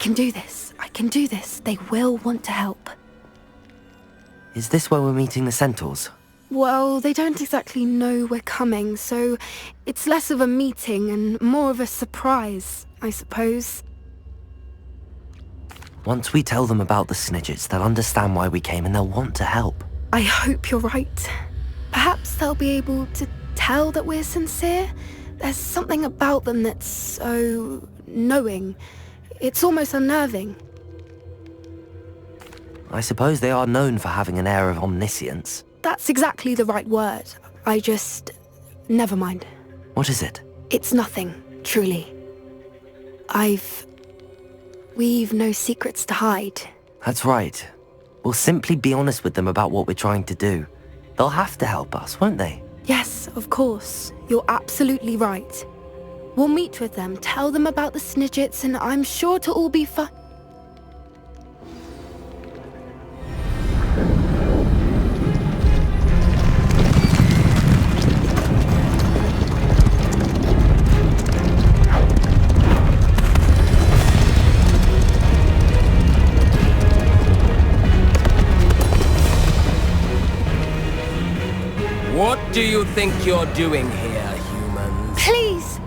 can do this. I can do this. They will want to help. Is this where we're meeting the centaurs? Well, they don't exactly know we're coming, so it's less of a meeting and more of a surprise, I suppose. Once we tell them about the Snidgets, they'll understand why we came and they'll want to help. I hope you're right. Perhaps they'll be able to tell that we're sincere. There's something about them that's so knowing. It's almost unnerving. I suppose they are known for having an air of omniscience. That's exactly the right word. Never mind. What is it? It's nothing, truly. We've no secrets to hide. That's right. We'll simply be honest with them about what we're trying to do. They'll have to help us, won't they? Yes, of course. You're absolutely right. We'll meet with them, tell them about the Snidgets, and I'm sure to all be fine. What do you think you're doing here, humans? Please!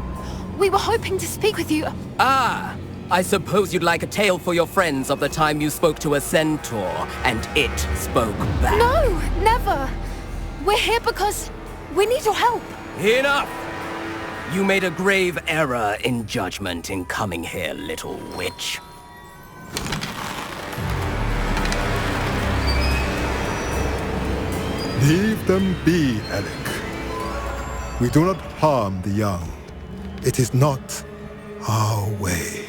We were hoping to speak with you. Ah! I suppose you'd like a tale for your friends of the time you spoke to a centaur, and it spoke back. No, never! We're here because we need your help. Enough! You made a grave error in judgment in coming here, little witch. Leave them be, Alec. We do not harm the young. It is not our way.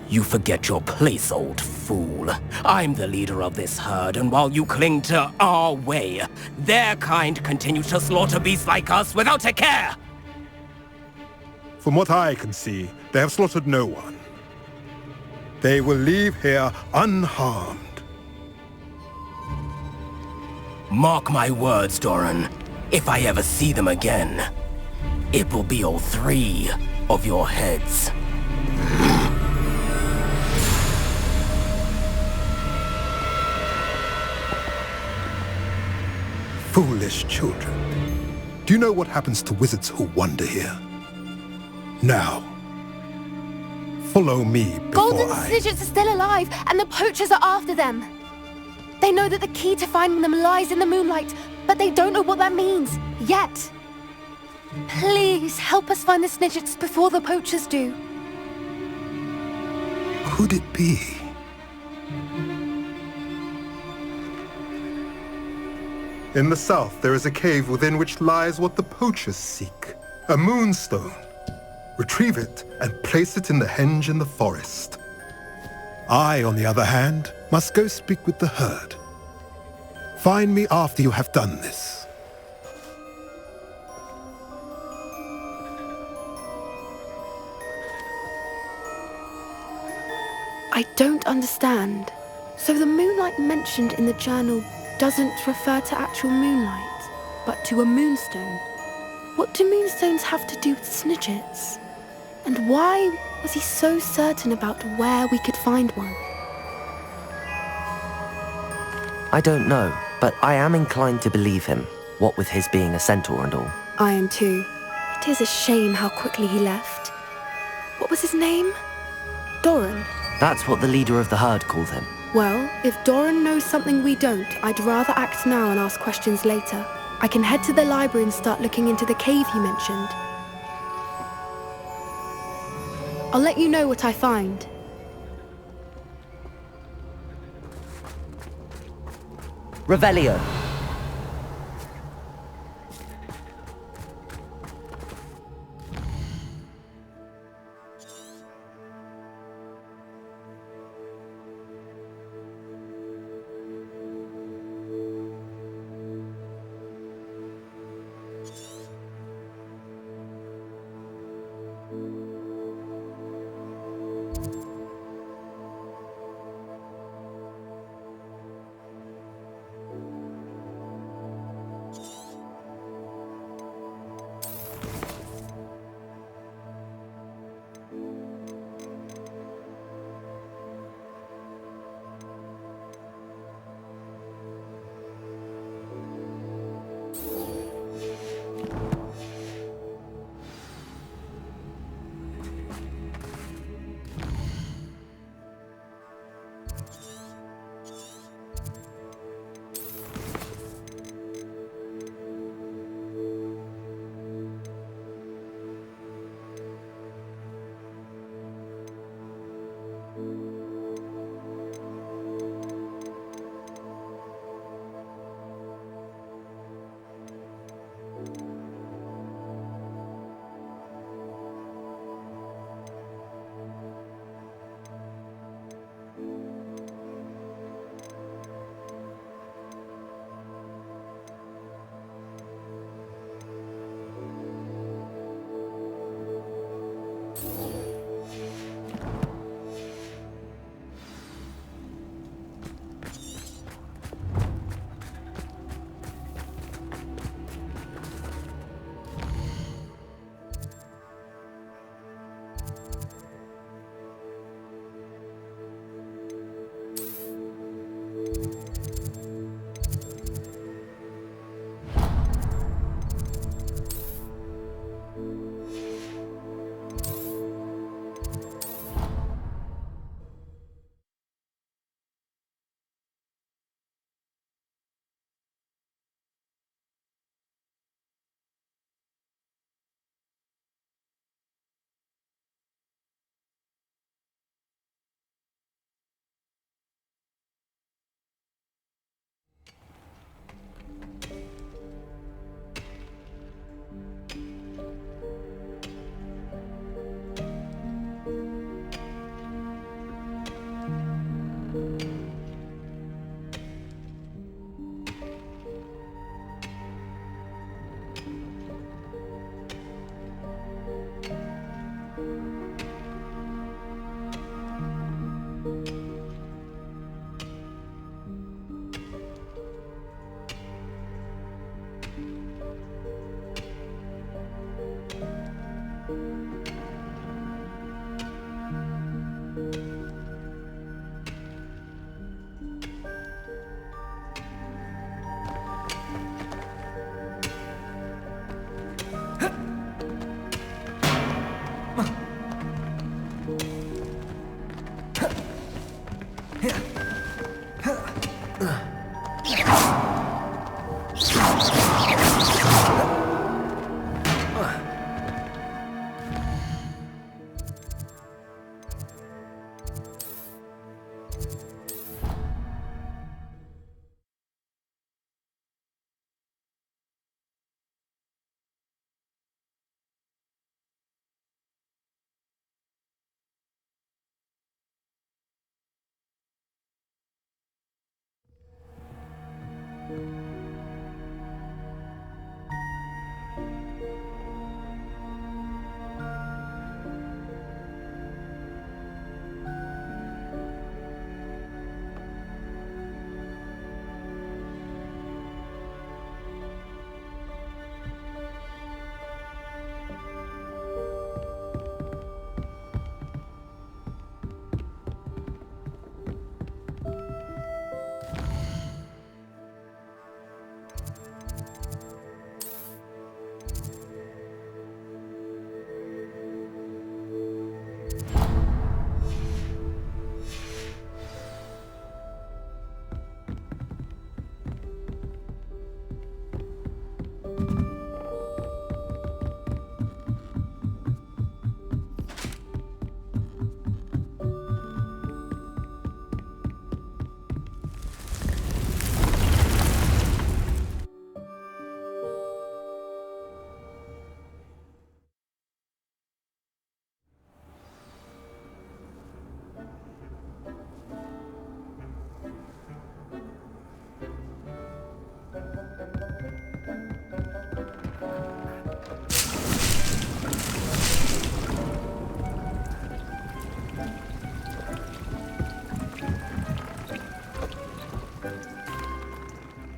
You forget your place, old fool. I'm the leader of this herd, and while you cling to our way, their kind continues to slaughter beasts like us without a care! From what I can see, they have slaughtered no one. They will leave here unharmed. Mark my words, Doran. If I ever see them again, it will be all 3 of your heads. Foolish children. Do you know what happens to wizards who wander here? Now, follow me before Golden Snidgets are still alive, and the poachers are after them. They know that the key to finding them lies in the moonlight, but they don't know what that means, yet. Please, help us find the Snidgets before the poachers do. Could it be? In the south, there is a cave within which lies what the poachers seek. A moonstone. Retrieve it and place it in the henge in the forest. I, on the other hand, must go speak with the herd. Find me after you have done this. I don't understand. So the moonlight mentioned in the journal doesn't refer to actual moonlight, but to a moonstone. What do moonstones have to do with Snidgets? And why was he so certain about where we could find one? I don't know, but I am inclined to believe him, what with his being a centaur and all. I am too. It is a shame how quickly he left. What was his name? Doran. That's what the leader of the herd called him. Well, if Doran knows something we don't, I'd rather act now and ask questions later. I can head to the library and start looking into the cave you mentioned. I'll let you know what I find. Revelio.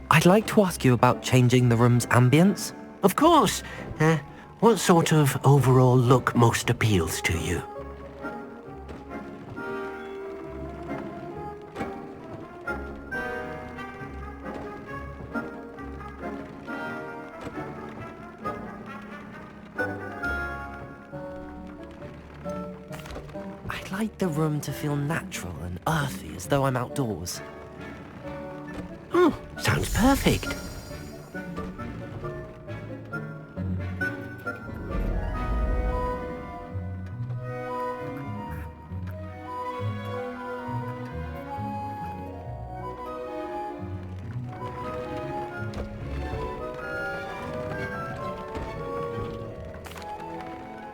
I'd like to ask you about changing the room's ambience. Of course. What sort of overall look most appeals to you? I'd like the room to feel natural and earthy, as though I'm outdoors. Oh, sounds perfect.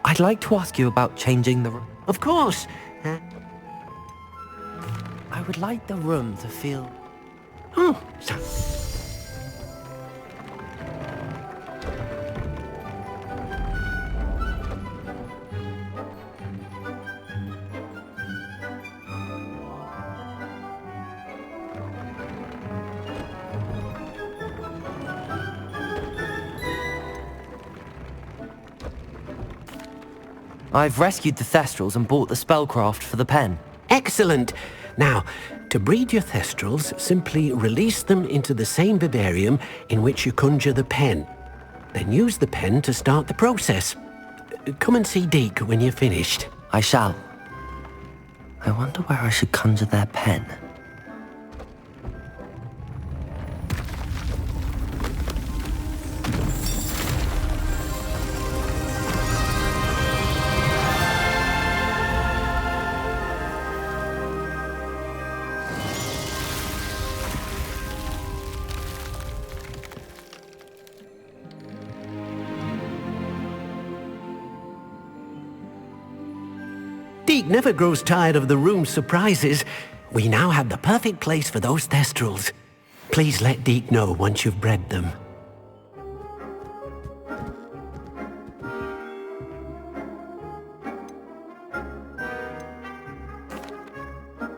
I'd like to ask you about changing the room. Of course. I would like the room to feel... Oh, I've rescued the Thestrals and bought the spellcraft for the pen. Excellent. Now, to breed your Thestrals, simply release them into the same vivarium in which you conjure the pen. Then use the pen to start the process. Come and see Deke when you're finished. I shall. I wonder where I should conjure their pen. Deke never grows tired of the room's surprises. We now have the perfect place for those Thestrals. Please let Deke know once you've bred them.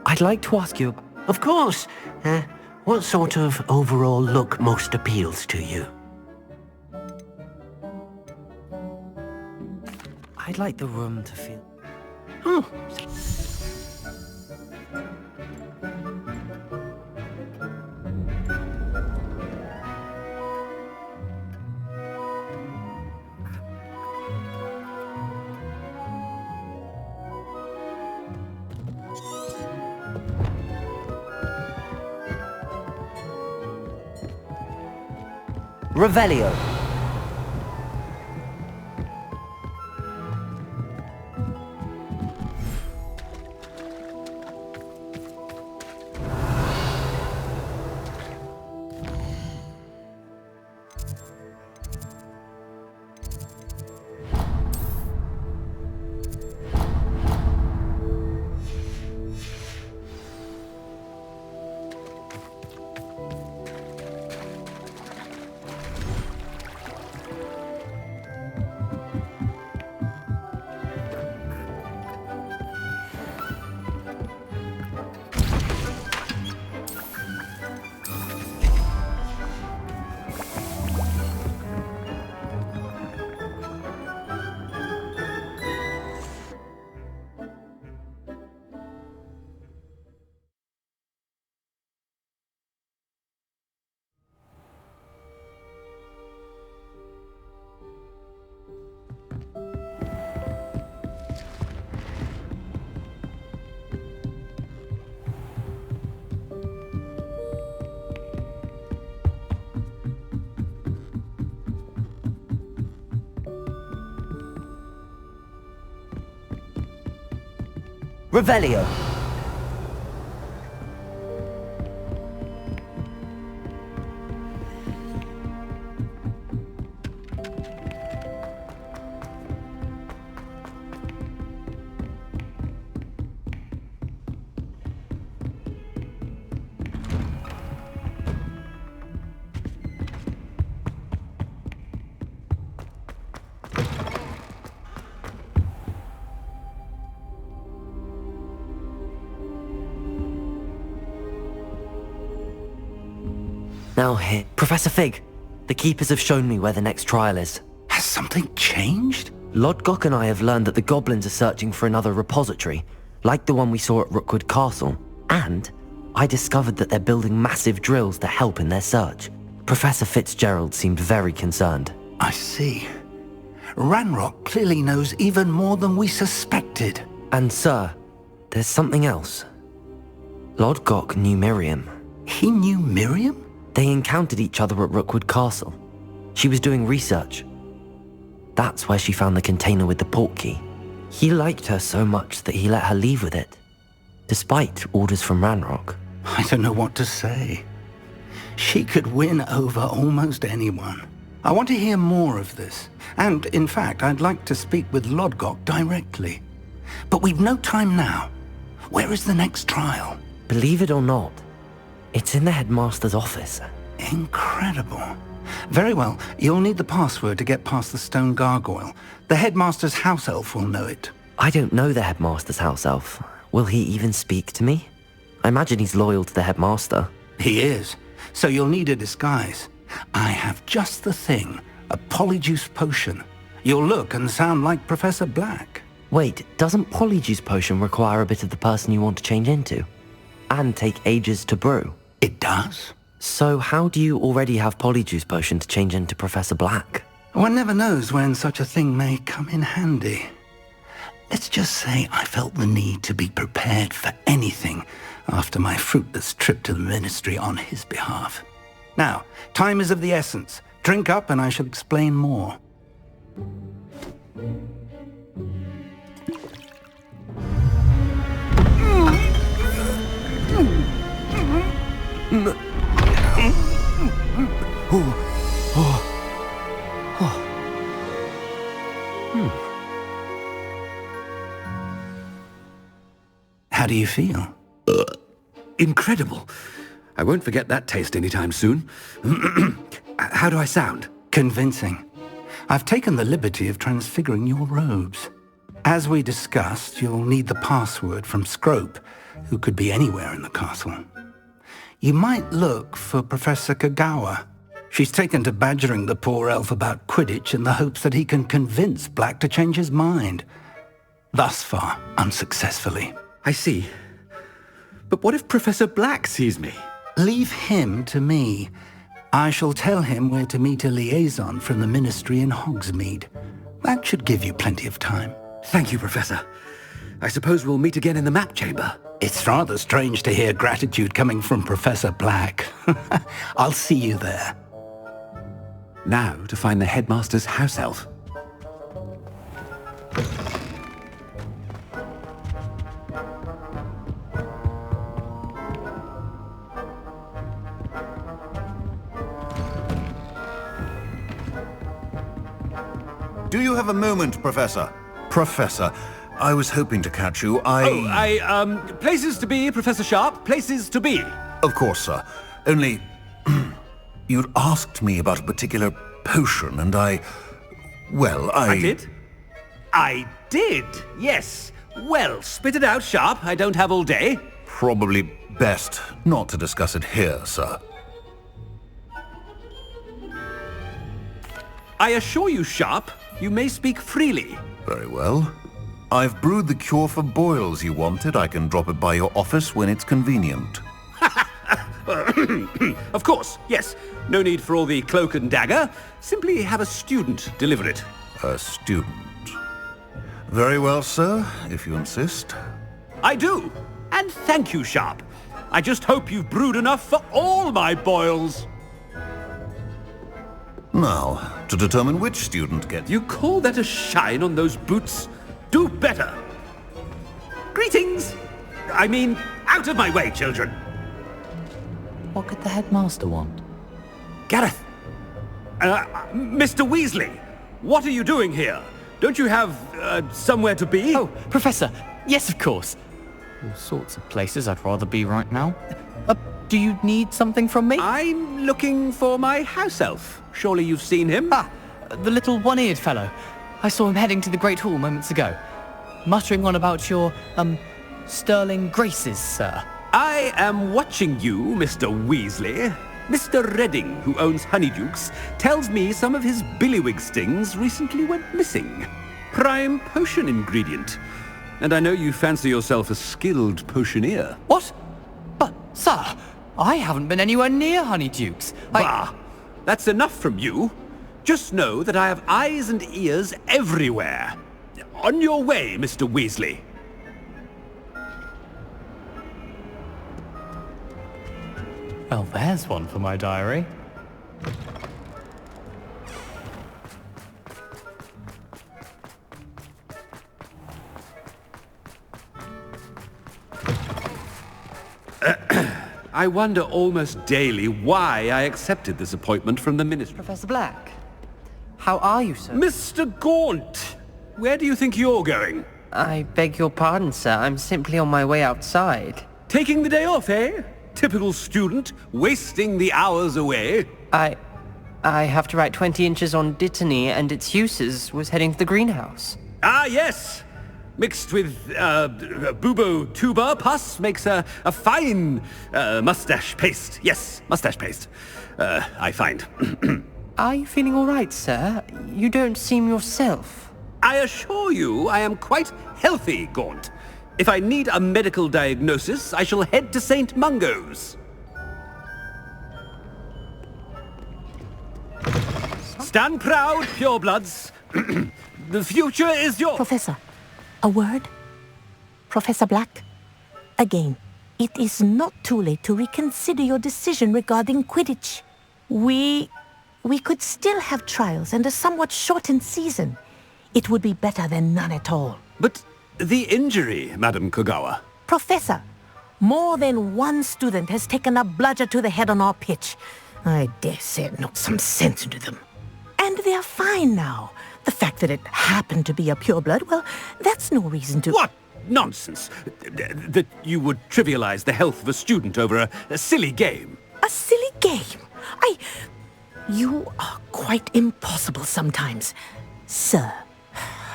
I'd like to ask you... Of course. What sort of overall look most appeals to you? I'd like the room to feel... Oh. Revelio. Revelio. Now here, Professor Fig. The Keepers have shown me where the next trial is. Has something changed? Lodgok and I have learned that the goblins are searching for another repository, like the one we saw at Rookwood Castle. And I discovered that they're building massive drills to help in their search. Professor Fitzgerald seemed very concerned. I see. Ranrock clearly knows even more than we suspected. And sir, there's something else. Lodgok knew Miriam. He knew Miriam? They encountered each other at Rookwood Castle. She was doing research. That's where she found the container with the port key. He liked her so much that he let her leave with it, despite orders from Ranrock. I don't know what to say. She could win over almost anyone. I want to hear more of this. And, in fact, I'd like to speak with Lodgok directly. But we've no time now. Where is the next trial? Believe it or not, it's in the headmaster's office. Incredible. Very well. You'll need the password to get past the stone gargoyle. The headmaster's house elf will know it. I don't know the headmaster's house elf. Will he even speak to me? I imagine he's loyal to the headmaster. He is. So you'll need a disguise. I have just the thing. A polyjuice potion. You'll look and sound like Professor Black. Wait, doesn't Polyjuice Potion require a bit of the person you want to change into? And take ages to brew? It does? So how do you already have Polyjuice Potion to change into Professor Black? One never knows when such a thing may come in handy. Let's just say I felt the need to be prepared for anything after my fruitless trip to the Ministry on his behalf. Now, time is of the essence. Drink up and I shall explain more. How do you feel? Incredible. I won't forget that taste anytime soon. How do I sound? Convincing. I've taken the liberty of transfiguring your robes. As we discussed, you'll need the password from Scrope, who could be anywhere in the castle. You might look for Professor Kagawa. She's taken to badgering the poor elf about Quidditch in the hopes that he can convince Black to change his mind. Thus far, unsuccessfully. I see. But what if Professor Black sees me? Leave him to me. I shall tell him where to meet a liaison from the Ministry in Hogsmeade. That should give you plenty of time. Thank you, Professor. I suppose we'll meet again in the map chamber. It's rather strange to hear gratitude coming from Professor Black. I'll see you there. Now to find the headmaster's house elf. Do you have a moment, Professor? Professor, I was hoping to catch you. Places to be, Professor Sharp, places to be. Of course, sir. Only... you'd asked me about a particular potion, and I did? I did, yes. Well, spit it out, Sharp. I don't have all day. Probably best not to discuss it here, sir. I assure you, Sharp, you may speak freely. Very well. I've brewed the cure for boils you wanted. I can drop it by your office when it's convenient. Of course, yes. No need for all the cloak and dagger. Simply have a student deliver it. A student. Very well, sir, if you insist. I do. And thank you, Sharp. I just hope you've brewed enough for all my boils. Now, to determine which student gets... You call that a shine on those boots? Do better. Greetings. I mean, out of my way, children. What could the headmaster want? Gareth. Mr. Weasley, what are you doing here? Don't you have, somewhere to be? Oh, Professor. Yes, of course. All sorts of places I'd rather be right now. Do you need something from me? I'm looking for my house elf. Surely you've seen him? Ah, the little one-eared fellow. I saw him heading to the Great Hall moments ago, muttering on about your, sterling graces, sir. I am watching you, Mr. Weasley. Mr. Redding, who owns Honeydukes, tells me some of his billywig stings recently went missing. Prime potion ingredient. And I know you fancy yourself a skilled potioneer. What? But, sir, I haven't been anywhere near Honeydukes. Bah! That's enough from you. Just know that I have eyes and ears everywhere. On your way, Mr. Weasley. Well, there's one for my diary. I wonder almost daily why I accepted this appointment from the Ministry. Professor Black, how are you, sir? Mr. Gaunt, where do you think you're going? I beg your pardon, sir. I'm simply on my way outside. Taking the day off, eh? Typical student, wasting the hours away. I have to write 20 inches on Dittany and its uses. Was heading to the greenhouse. Ah, yes! Mixed with, bubo tuber pus makes a fine, mustache paste. Yes, mustache paste. I find. Are you feeling all right, sir? You don't seem yourself. I assure you I am quite healthy, Gaunt. If I need a medical diagnosis, I shall head to St. Mungo's. Stand proud, purebloods. The future is yours. Professor, a word? Professor Black? Again, it is not too late to reconsider your decision regarding Quidditch. We could still have trials and a somewhat shortened season. It would be better than none at all. But the injury, Madam Kogawa. Professor, more than one student has taken a bludger to the head on our pitch. I dare say it knocked some sense into them. And they're fine now. The fact that it happened to be a pureblood, well, that's no reason to... What nonsense! That you would trivialize the health of a student over a silly game. A silly game? You are quite impossible sometimes. Sir,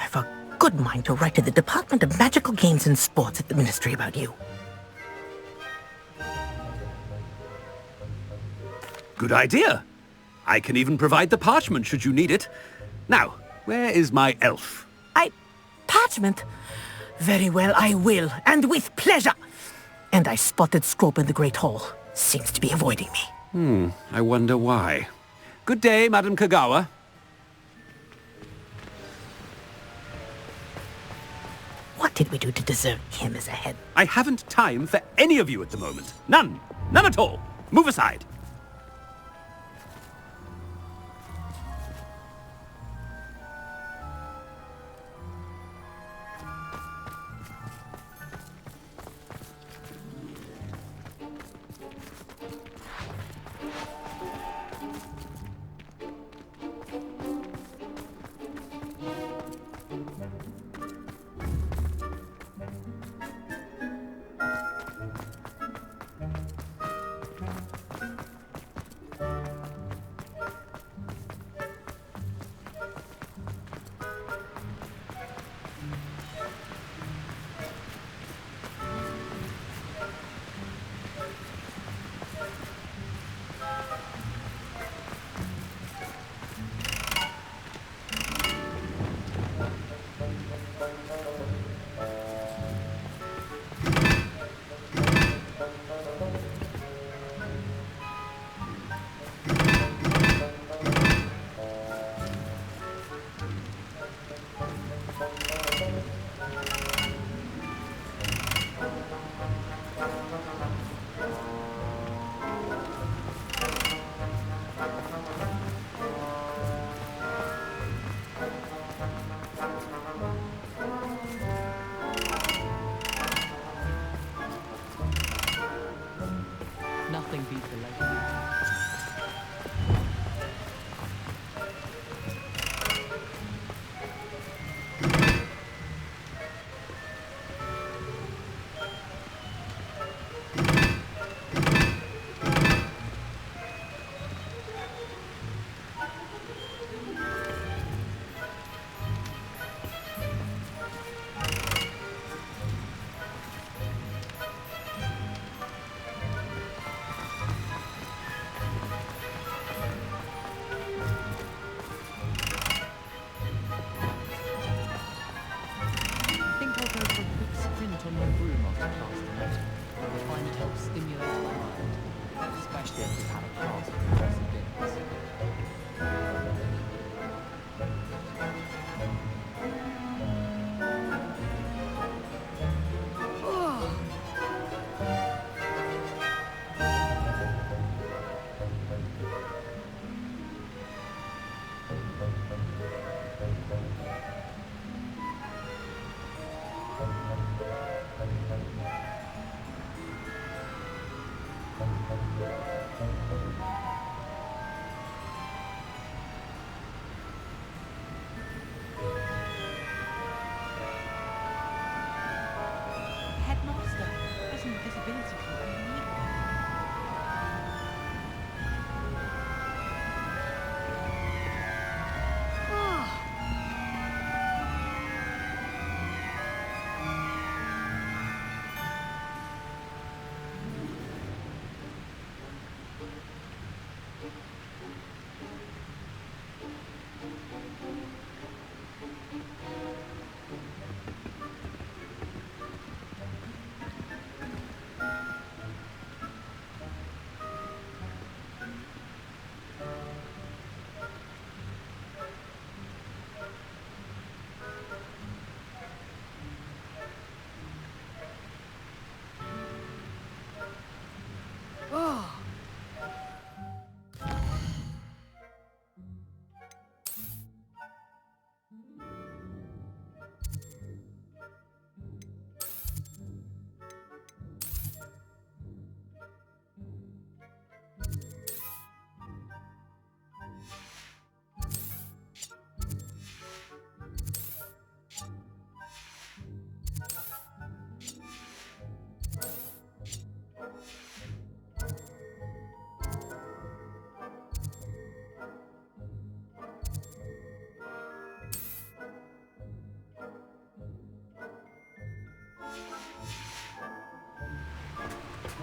I've a good mind to write to the Department of Magical Games and Sports at the Ministry about you. Good idea. I can even provide the parchment should you need it. Now, where is my elf? Parchment? Very well, I will, and with pleasure. And I spotted Scrope in the Great Hall. Seems to be avoiding me. I wonder why. Good day, Madam Kogawa. What did we do to deserve him as a head? I haven't time for any of you at the moment. None. None at all. Move aside. Nothing beats the legacy.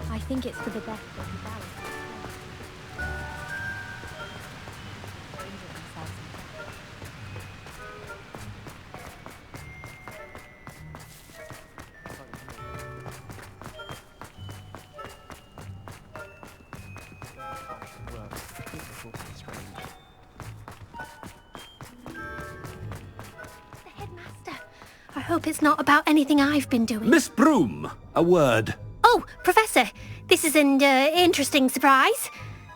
I think it's for the best that he balance. The headmaster. I hope it's not about anything I've been doing. Miss Broom, a word. Oh, Professor, this is an interesting surprise.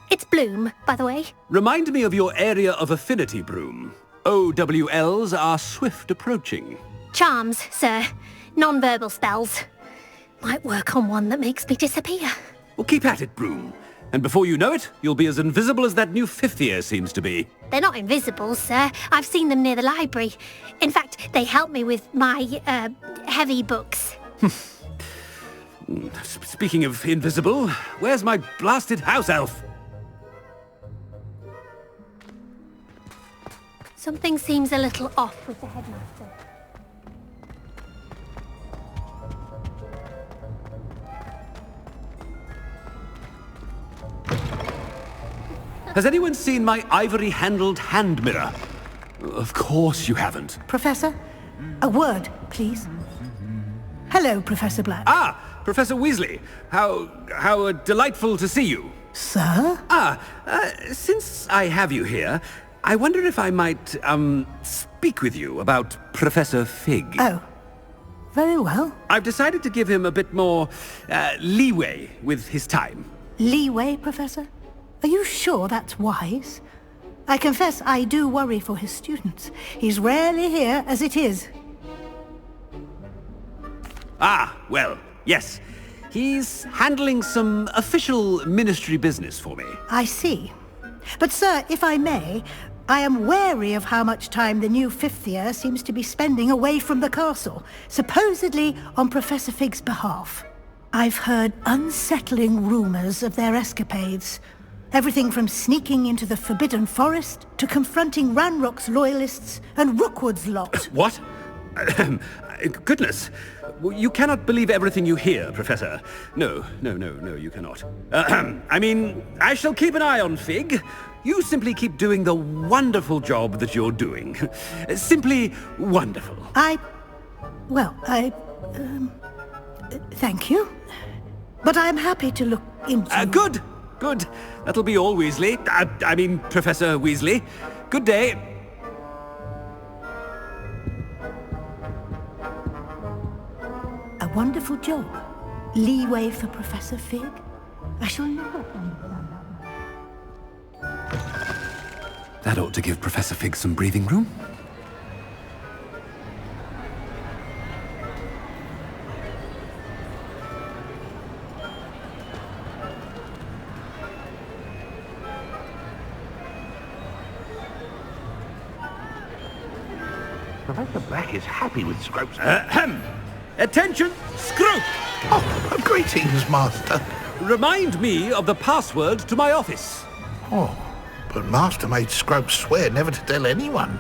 It's Bloom, by the way. Remind me of your area of affinity, Broom. OWLs are swift approaching. Charms, sir. Non-verbal spells. Might work on one that makes me disappear. Well, keep at it, Broom. And before you know it, you'll be as invisible as that new fifth year seems to be. They're not invisible, sir. I've seen them near the library. In fact, they help me with my, heavy books. Speaking of invisible, where's my blasted house elf? Something seems a little off with the headmaster. Has anyone seen my ivory-handled hand mirror? Of course you haven't. Professor, A word, please. Hello, Professor Black. Ah, Professor Weasley. How delightful to see you. Sir? Since I have you here, I wonder if I might, speak with you about Professor Fig. Oh. Very well. I've decided to give him a bit more, leeway with his time. Leeway, Professor? Are you sure that's wise? I confess I do worry for his students. He's rarely here as it is. Ah, well, yes. He's handling some official ministry business for me. I see. But sir, if I may, I am wary of how much time the new fifth year seems to be spending away from the castle, supposedly on Professor Fig's behalf. I've heard unsettling rumors of their escapades. Everything from sneaking into the Forbidden Forest to confronting Ranrock's loyalists and Rookwood's lot. What? Goodness. You cannot believe everything you hear, Professor. No, you cannot. I mean, I shall keep an eye on Fig. You simply keep doing the wonderful job that you're doing. Simply wonderful. Thank you. But I'm happy to look into... Good. That'll be all, Weasley. I mean, Professor Weasley. Good day. A wonderful job. Leeway for Professor Fig. I shall never understand that. That ought to give Professor Fig some breathing room. Professor Black is happy with Scrope's... Attention, Scrope! Oh, greetings, Master. Remind me of the password to my office. Oh, but Master made Scrope swear never to tell anyone,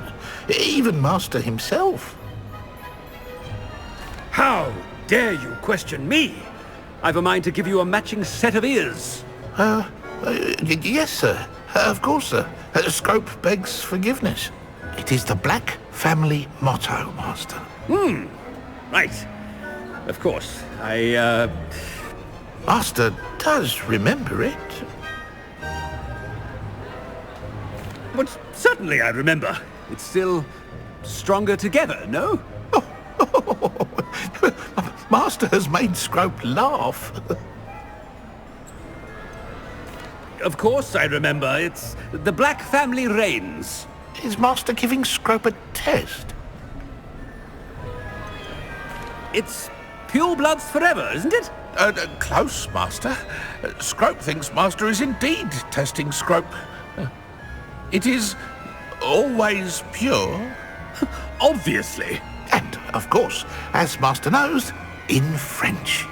even Master himself. How dare you question me? I've a mind to give you a matching set of ears. Yes, sir. Of course, sir. Scrope begs forgiveness. It is the Black family motto, Master. Right. Of course. Master does remember it. But certainly I remember. It's still stronger together, no? Master has made Scrope laugh. Of course I remember. It's the Black family reigns. Is Master giving Scrope a test? It's pure bloods forever, isn't it? Close, Master. Scrope thinks Master is indeed testing Scrope. It is always pure. Obviously. And, of course, as Master knows, in French.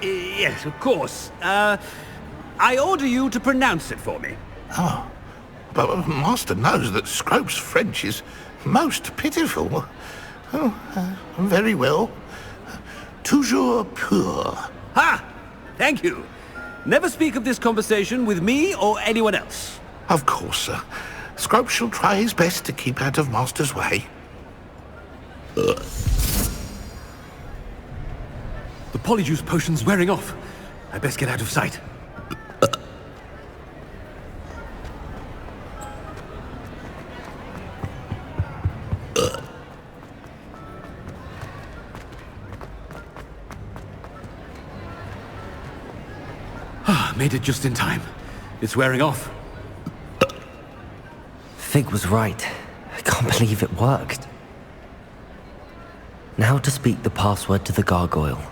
Yes, of course. I order you to pronounce it for me. Oh, but Master knows that Scrope's French is most pitiful. Very well. Toujours pur. Thank you. Never speak of this conversation with me or anyone else. Of course, sir. Scrope shall try his best to keep out of Master's way. The polyjuice potion's wearing off. I best get out of sight. Made it just in time. It's wearing off. Fig was right. I can't believe it worked. Now to speak the password to the gargoyle.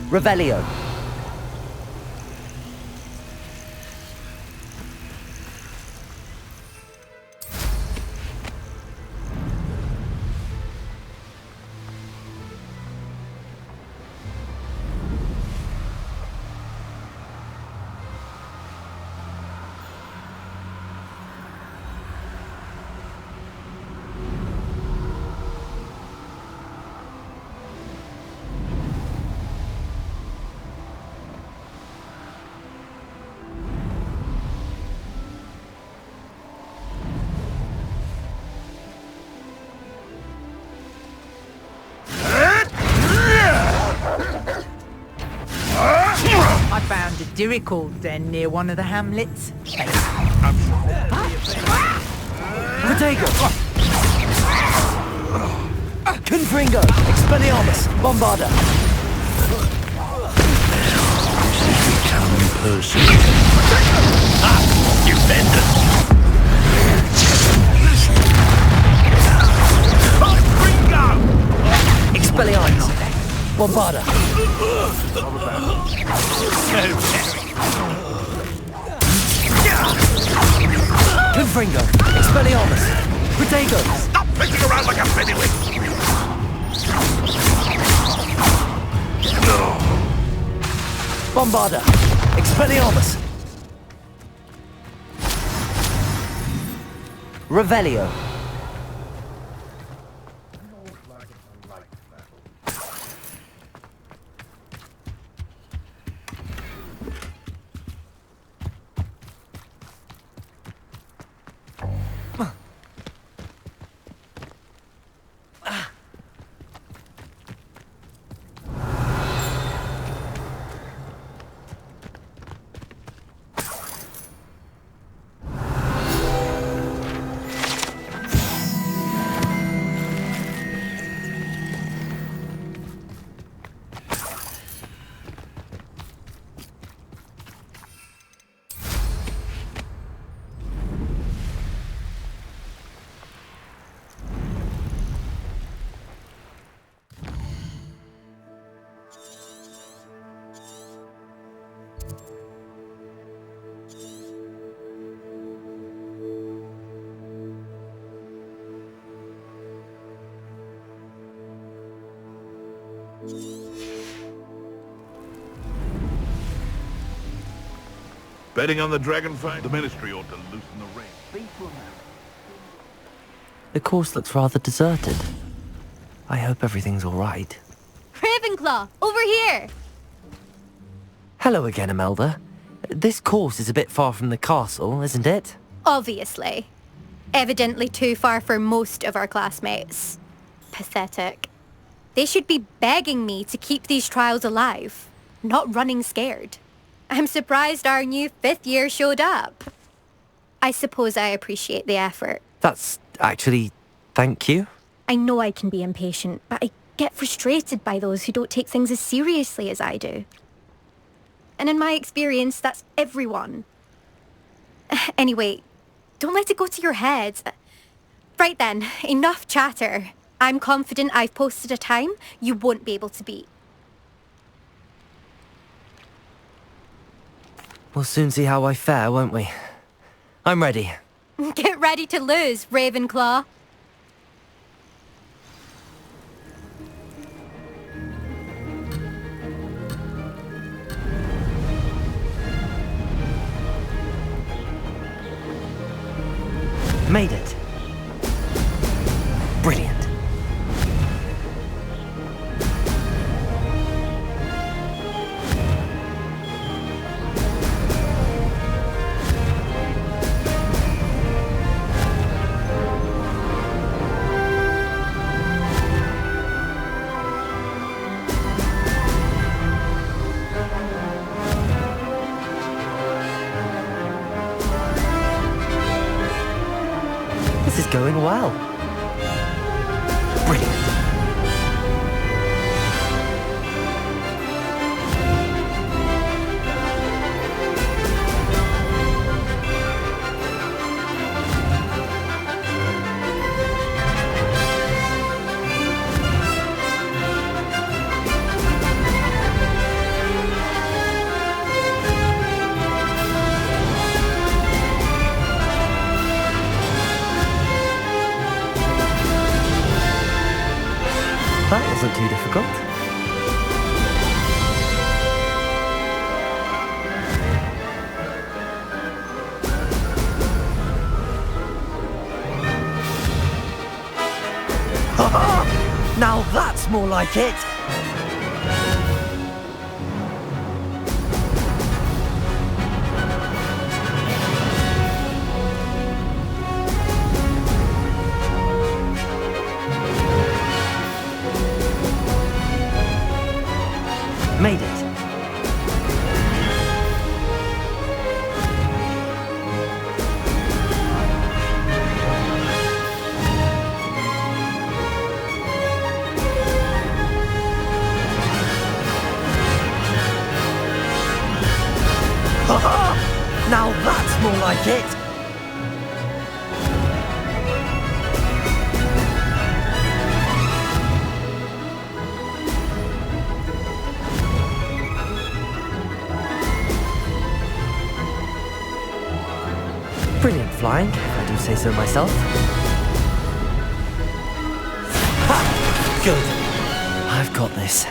Revelio. I found a dirical then near one of the hamlets. Protego! Confringo! Expelliarmus! Bombarda! Town person. You bender! Expelliarmus! Bombarda! Confringo! Expelliarmus! Protego! Stop flicking around like a pennywig! Bombarda! Expelliarmus! Revelio! Betting on the dragon fight? The Ministry ought to loosen the rein. The course looks rather deserted. I hope everything's all right. Ravenclaw, over here! Hello again, Imelda. This course is a bit far from the castle, isn't it? Obviously. Evidently too far for most of our classmates. Pathetic. They should be begging me to keep these trials alive, not running scared. I'm surprised our new 5th year showed up. I suppose I appreciate the effort. That's actually... thank you. I know I can be impatient, but I get frustrated by those who don't take things as seriously as I do. And in my experience, that's everyone. Anyway, don't let it go to your head. Right then, enough chatter. I'm confident I've posted a time you won't be able to beat. We'll soon see how I fare, won't we? I'm ready. Get ready to lose, Ravenclaw. Made it. Brilliant. This is going well. Brilliant. too difficult. Now that's more like it! Made it. Now that's more like it! Brilliant flying, if I do say so myself. Ha! Good. I've got this.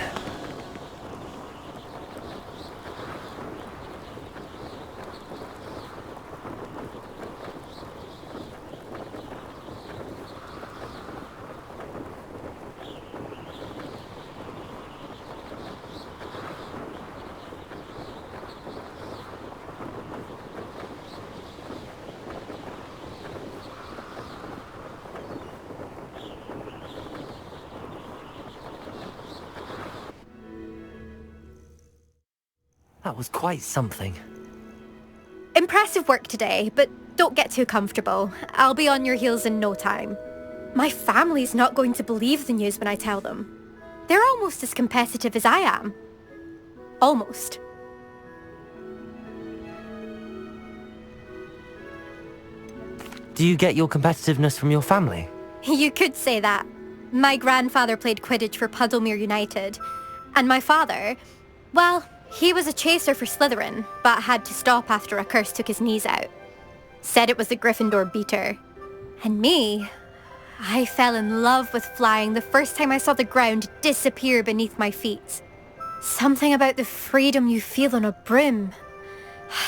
That was quite something. Impressive work today, but don't get too comfortable. I'll be on your heels in no time. My family's not going to believe the news when I tell them. They're almost as competitive as I am. Almost. Do you get your competitiveness from your family? You could say that. My grandfather played Quidditch for Puddlemere United. And my father, well, he was a chaser for Slytherin, but had to stop after a curse took his knees out. Said it was the Gryffindor beater. And me, I fell in love with flying the first time I saw the ground disappear beneath my feet. Something about the freedom you feel on a broom.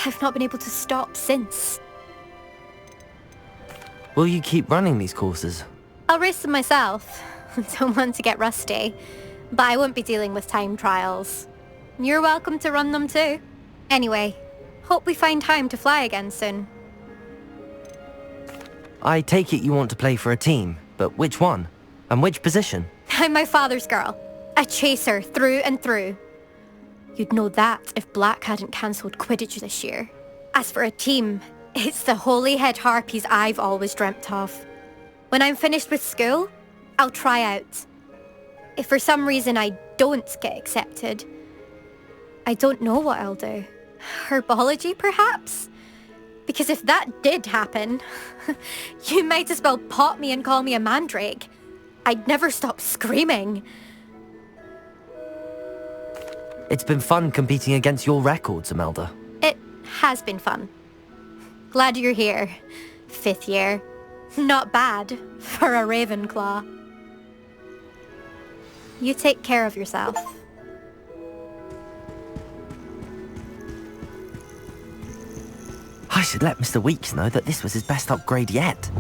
I've not been able to stop since. Will you keep running these courses? I'll race them myself. Don't want to get rusty. But I won't be dealing with time trials. You're welcome to run them too. Anyway, hope we find time to fly again soon. I take it you want to play for a team, but which one? And which position? I'm my father's girl. A chaser through and through. You'd know that if Black hadn't cancelled Quidditch this year. As for a team, it's the Holyhead Harpies I've always dreamt of. When I'm finished with school, I'll try out. If for some reason I don't get accepted, I don't know what I'll do. Herbology, perhaps? Because if that did happen, you might as well pot me and call me a mandrake. I'd never stop screaming. It's been fun competing against your records, Imelda. It has been fun. Glad you're here. 5th year. Not bad for a Ravenclaw. You take care of yourself. I should let Mr. Weeks know that this was his best upgrade yet.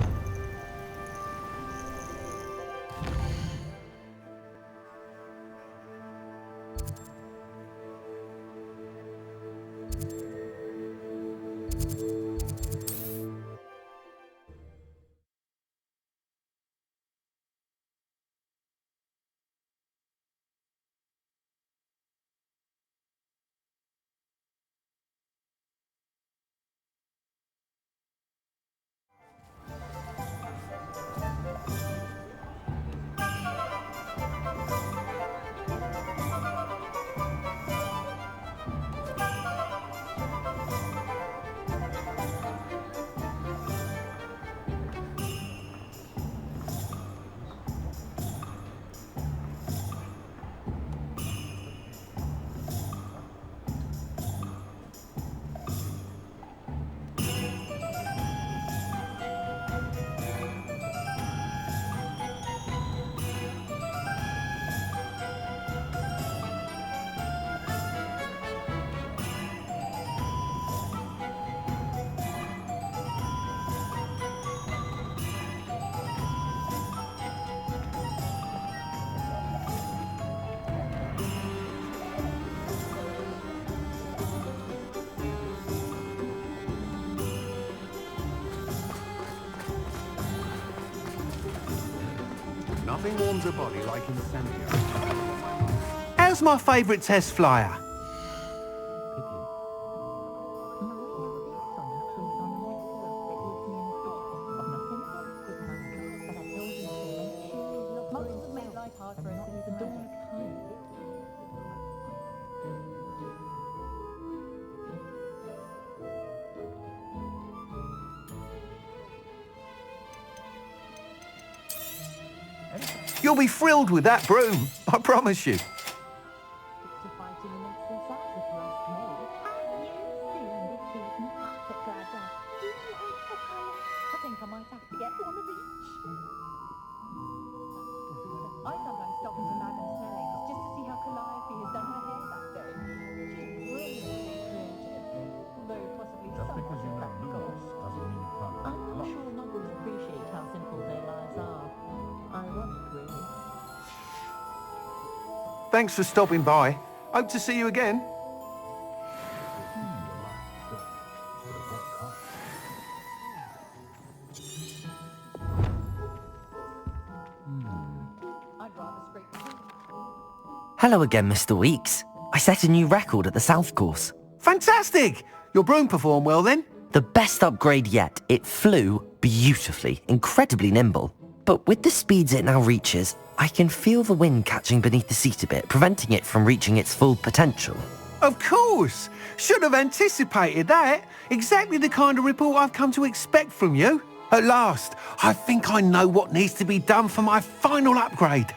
Nothing warms a body like insanity. How's my favourite test flyer? You'll be thrilled with that broom, I promise you. Thanks for stopping by. Hope to see you again. Hello again, Mr. Weeks. I set a new record at the South Course. Fantastic! Your broom performed well then? The best upgrade yet. It flew beautifully, incredibly nimble. But with the speeds it now reaches, I can feel the wind catching beneath the seat a bit, preventing it from reaching its full potential. Of course! Should have anticipated that. Exactly the kind of report I've come to expect from you. At last, I think I know what needs to be done for my final upgrade.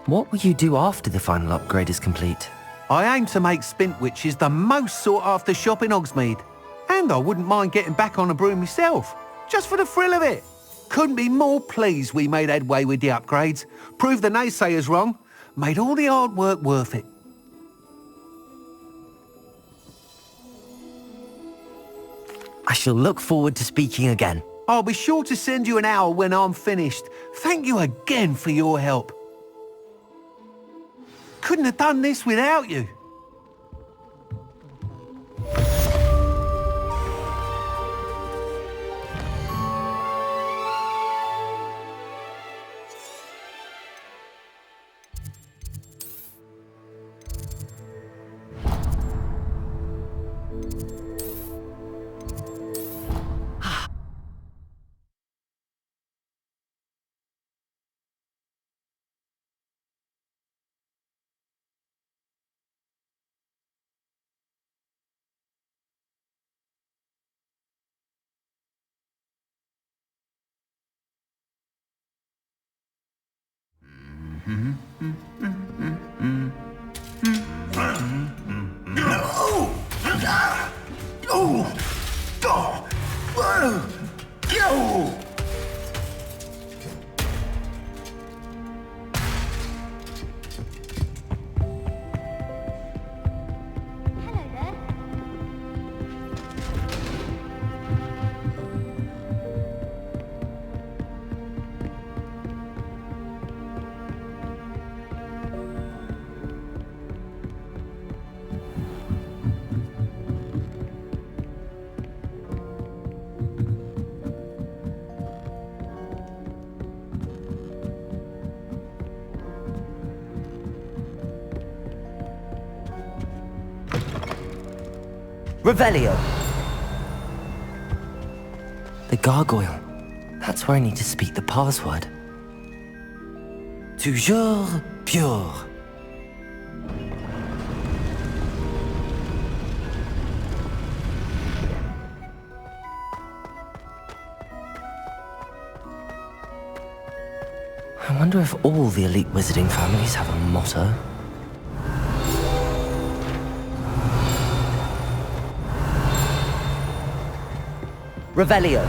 What will you do after the final upgrade is complete? I aim to make Spintwitches the most sought-after shop in Hogsmeade. And I wouldn't mind getting back on a broom myself, just for the thrill of it. Couldn't be more pleased we made headway with the upgrades, proved the naysayers wrong, made all the hard work worth it. I shall look forward to speaking again. I'll be sure to send you an hour when I'm finished. Thank you again for your help. Couldn't have done this without you. Revelio! The gargoyle. That's where I need to speak the password. Toujours pure. I wonder if all the elite wizarding families have a motto. Revelio.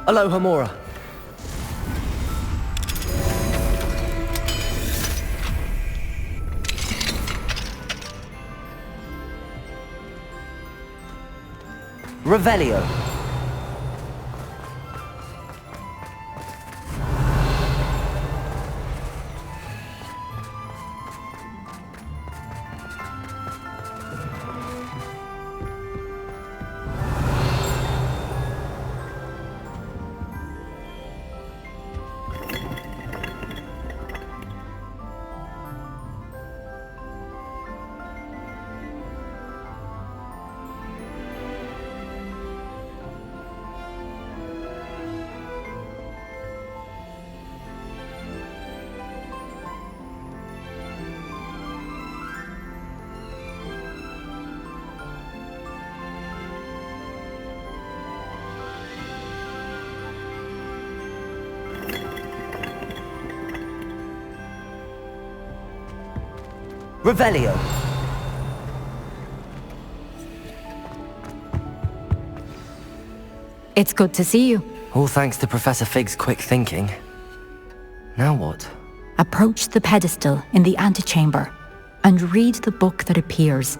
Aloha Mora. Revelio. Revelio. It's good to see you. All thanks to Professor Fig's quick thinking. Now what? Approach the pedestal in the antechamber and read the book that appears.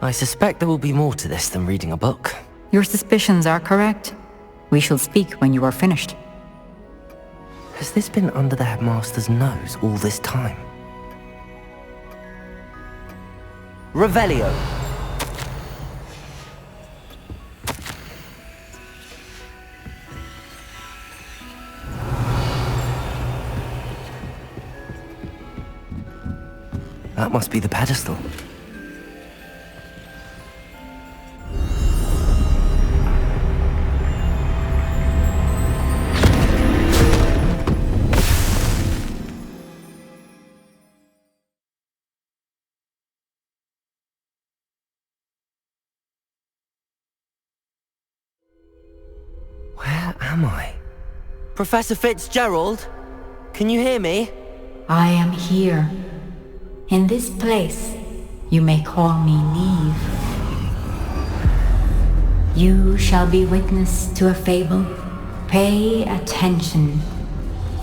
I suspect there will be more to this than reading a book. Your suspicions are correct. We shall speak when you are finished. Has this been under the headmaster's nose all this time? Revelio. That must be the pedestal. Where am I? Professor Fitzgerald? Can you hear me? I am here. In this place, you may call me Neve. You shall be witness to a fable. Pay attention.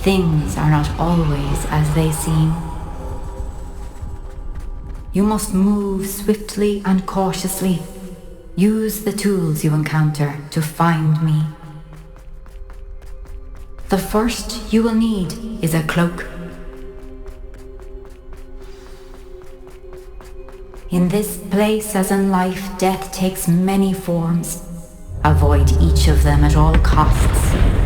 Things are not always as they seem. You must move swiftly and cautiously. Use the tools you encounter to find me. The first you will need is a cloak. In this place, as in life, death takes many forms. Avoid each of them at all costs.